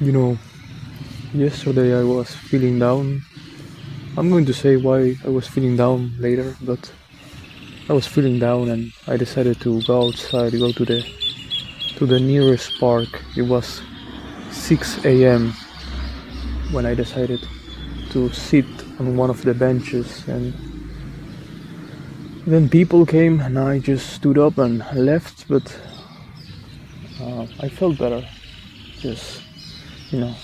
You know, yesterday I was feeling down. I'm going to say why I was feeling down later, but I was feeling down and I decided to go outside, go to the nearest park. It was 6 a.m. when I decided to sit on one of the benches, and then people came and I just stood up and left, but I felt better just, you know,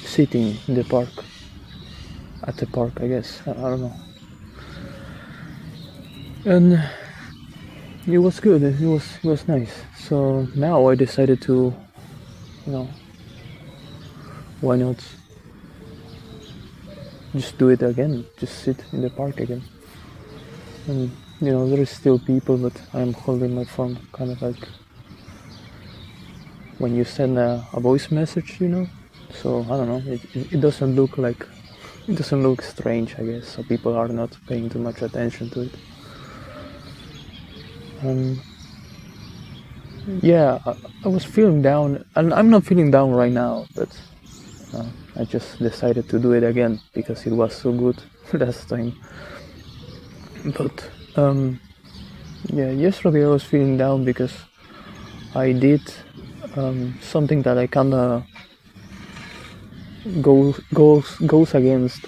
sitting in the park, at the park, I guess. I don't know. And it was good. It was nice. So now I decided to, you know, why not just do it again? Just sit in the park again. And there is still people, but I'm holding my phone, kind of like when you send a voice message, So I don't know. It doesn't look like, it doesn't look strange, I guess. So people are not paying too much attention to it. Yeah, I was feeling down, and I'm not feeling down right now, but I just decided to do it again because it was so good last time. But yeah, yesterday I was feeling down because I did something that I kinda goes against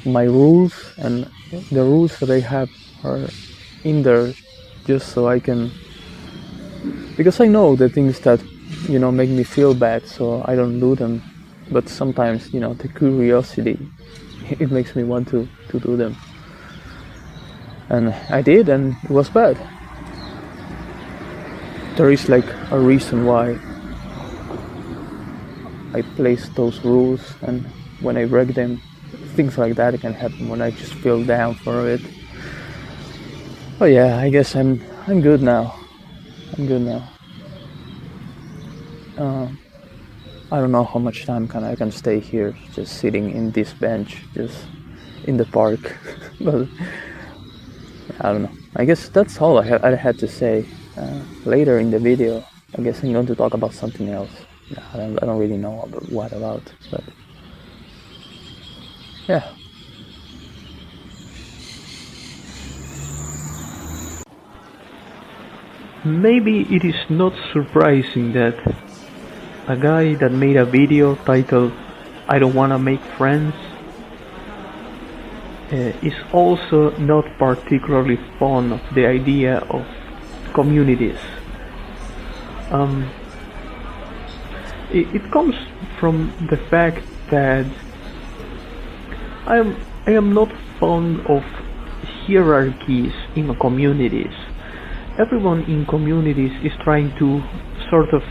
my rules, and the rules that I have are in there just so I can, because I know the things that make me feel bad, so I don't do them. But sometimes the curiosity, it makes me want to do them, and I did, and it was bad. There is like a reason why I place those rules, and when I break them, things like that can happen when I just feel down for it. Oh yeah, I guess I'm good now. I'm good now. I don't know how much time I can stay here, just sitting in this bench, just in the park. But I don't know. I guess that's all I had to say. Later in the video, I guess I'm going to talk about something else. I don't really know what about, but yeah. Maybe it is not surprising that a guy that made a video titled "I don't wanna make friends" is also not particularly fond of the idea of communities. It comes from the fact that I am not fond of hierarchies in communities. Everyone in communities is trying to sort of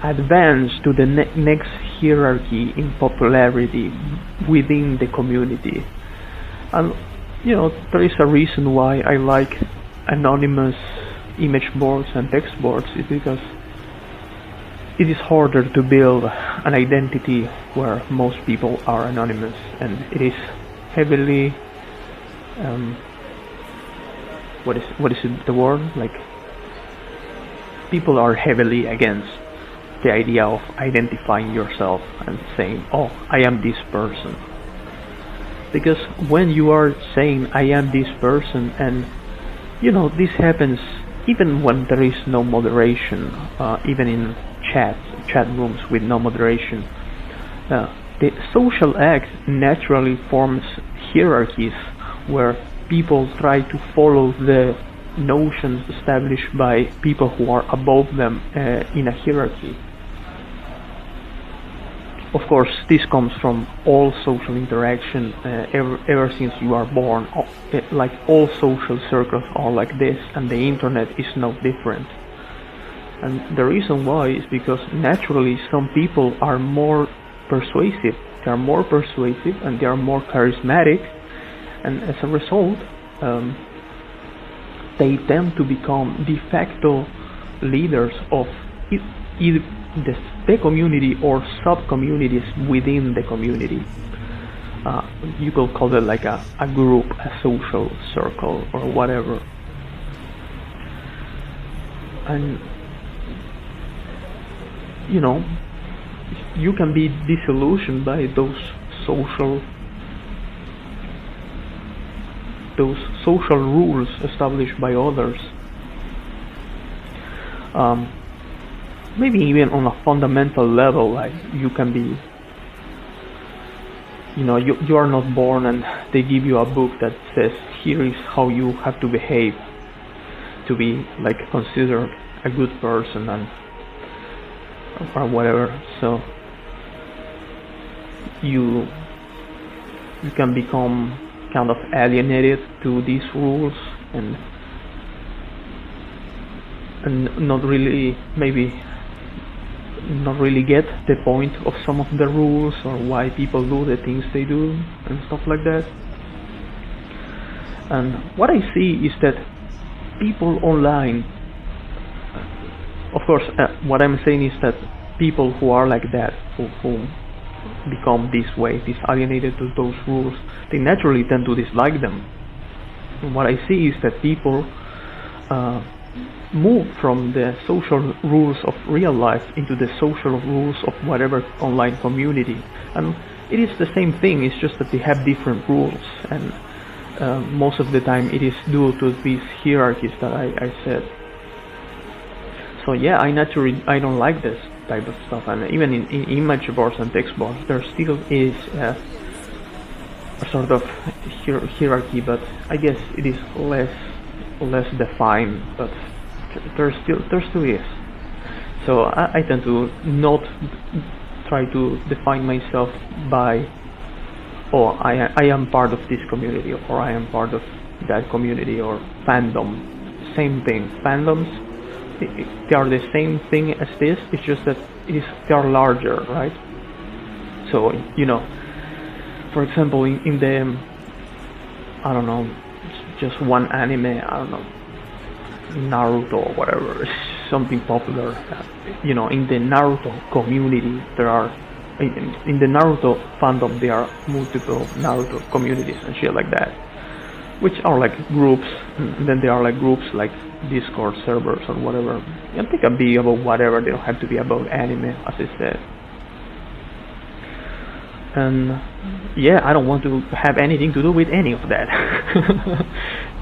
advance to the next hierarchy in popularity within the community. And there is a reason why I like anonymous image boards and text boards, is because it is harder to build an identity where most people are anonymous, and it is heavily what is it, the word, like, people are heavily against the idea of identifying yourself and saying, oh, I am this person. Because when you are saying I am this person, and this happens even when there is no moderation, even in chat rooms with no moderation, the social act naturally forms hierarchies where people try to follow the notions established by people who are above them in a hierarchy. Of course, this comes from all social interaction ever since you are born. Like, all social circles are like this, and the internet is no different. And the reason why is because naturally some people are more persuasive. They are more persuasive and they are more charismatic, and as a result, they tend to become de facto leaders of either the community or sub-communities within the community. You could call it like a group, a social circle, or whatever. And you know, you can be disillusioned by social those social rules established by others. Maybe even on a fundamental level, like you can be, you are not born and they give you a book that says here is how you have to behave to be like considered a good person and or whatever. So you can become kind of alienated to these rules and not really get the point of some of the rules or why people do the things they do and stuff like that. And what I see is that people online, of course, what I'm saying is that people who are like that, who become this way, this alienated to those rules, they naturally tend to dislike them. And what I see is that people move from the social rules of real life into the social rules of whatever online community, and it is the same thing, it's just that they have different rules, and most of the time it is due to these hierarchies that I said. So yeah, I don't like this type of stuff, and even in image boards and text boards there still is a sort of hierarchy, but I guess it is less defined, but there still is. So I tend to not try to define myself by, oh, I am part of this community, or I am part of that community, or fandom. Same thing. Fandoms, they are the same thing as this. It's just that they are larger, right? So for example, in the, I don't know, just one anime, I don't know, Naruto or whatever, something popular. In the Naruto community, there are, in the Naruto fandom, there are multiple Naruto communities and shit like that, which are like groups, and then there are like groups like Discord servers or whatever, and they can be about whatever, they don't have to be about anime, as I said. And yeah, I don't want to have anything to do with any of that.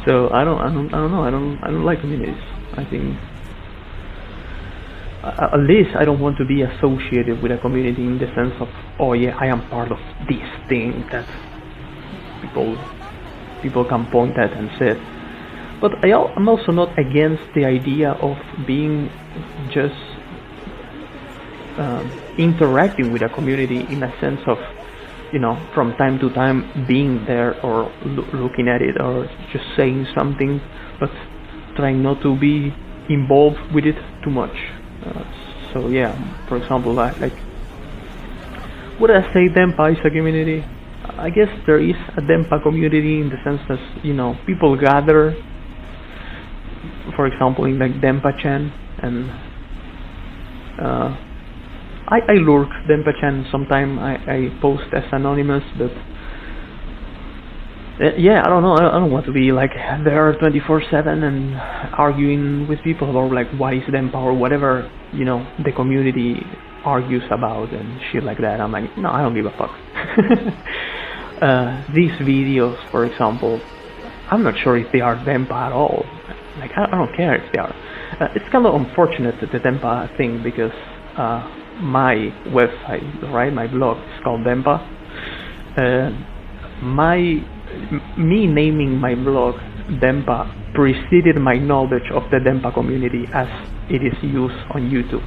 So I don't know, I don't like communities. I think at least I don't want to be associated with a community in the sense of, oh yeah, I am part of this thing that people can point at and say. But I'm also not against the idea of being just interacting with a community in a sense of, from time to time being there or looking at it or just saying something, but trying not to be involved with it too much. So yeah, for example, like, would I say Denpa is a community? I guess there is a Denpa community in the sense that, people gather, for example, in like Denpa-chan, and I lurk Denpa-chan sometime. I post as anonymous, but yeah, I don't know. I don't want to be like there 24/7 and arguing with people about like what is Denpa or whatever the community argues about and shit like that. I'm like, no, I don't give a fuck. These videos, for example, I'm not sure if they are Denpa at all. Like, I don't care if they are. It's kind of unfortunate, the Denpa thing, because my website, right, my blog is called Denpa. Me naming my blog Denpa preceded my knowledge of the Denpa community as it is used on YouTube.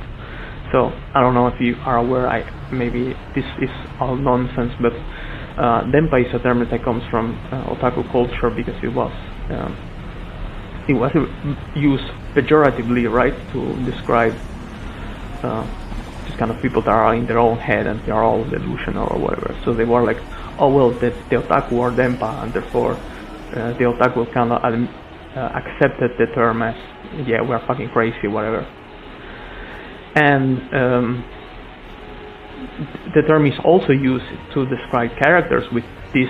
So I don't know if you are aware. Maybe this is all nonsense, but Denpa is a term that comes from otaku culture, because it was used pejoratively, right, to describe just kind of people that are in their own head and they are all delusional or whatever. So they were like, oh well, the otaku are Denpa, and therefore the otaku kind of accepted the term as, yeah, we're fucking crazy, whatever. And the term is also used to describe characters with these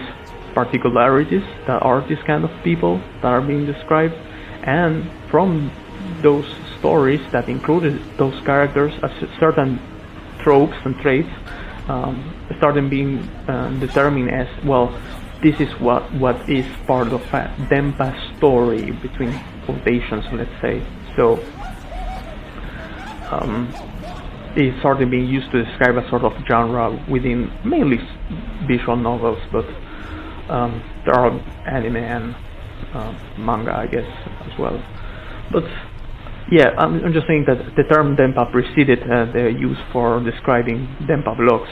particularities that are these kind of people that are being described, and from those stories that included those characters, a certain tropes and traits started being determined as, well, this is what is part of a Denpa story, between quotations, let's say. So it started being used to describe a sort of genre within mainly visual novels, but there are anime and manga, I guess, as well. But yeah, I'm just saying that the term Denpa preceded the use for describing Denpa blogs,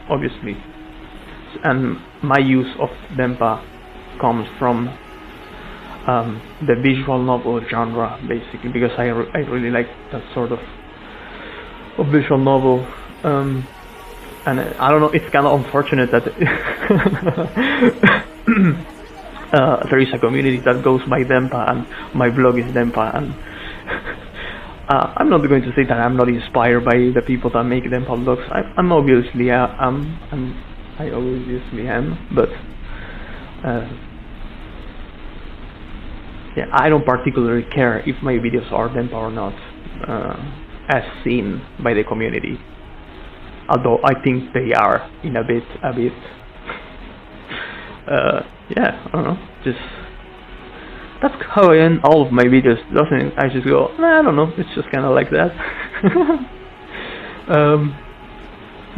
obviously. And my use of Denpa comes from the visual novel genre, basically, because I really like that sort of visual novel. And I don't know, it's kind of unfortunate that there is a community that goes by Denpa, and my blog is Denpa, and I'm not going to say that I'm not inspired by the people that make Denpa blogs. I'm obviously I obviously am, but yeah, I don't particularly care if my videos are Denpa or not, as seen by the community. Although I think they are in a bit. Yeah, I don't know. Just that's how I end all of my videos. Doesn't it? I just go, nah, I don't know. It's just kind of like that.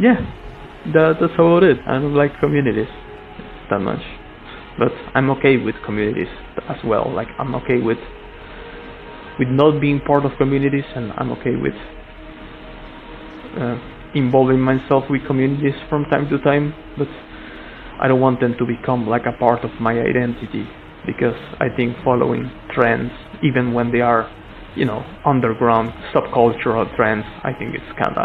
Yeah, that's about it. I don't like communities that much, but I'm okay with communities as well. Like, I'm okay with not being part of communities, and I'm okay with involving myself with communities from time to time, but I don't want them to become like a part of my identity, because I think following trends, even when they are, you know, underground subcultural trends, I think it's kind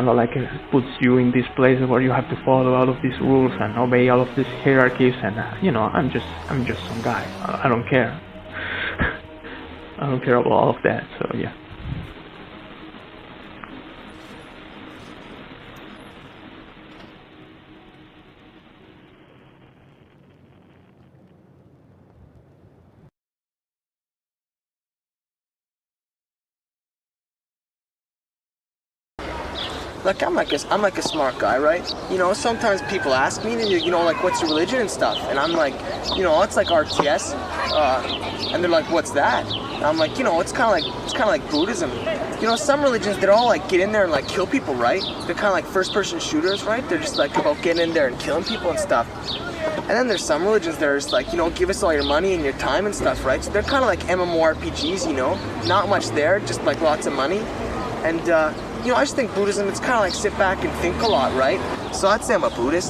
of like it puts you in this place where you have to follow all of these rules and obey all of these hierarchies, and you know, I'm just some guy. I don't care. I don't care about all of that. So yeah. Like, I'm like a smart guy, right? You know, sometimes people ask me, you know, like, what's your religion and stuff, and I'm like, you know, it's like RTS, and they're like, what's that? And I'm like, you know, it's kind of like Buddhism. You know, some religions, they all like get in there and like kill people, right? They're kind of like first-person shooters, right? They're just like about getting in there and killing people and stuff. And then there's some religions that are just like, you know, give us all your money and your time and stuff, right? So they're kind of like MMORPGs, you know, not much there, just like lots of money. And you know, I just think Buddhism, it's kind of like sit back and think a lot, right? So I'd say I'm a Buddhist.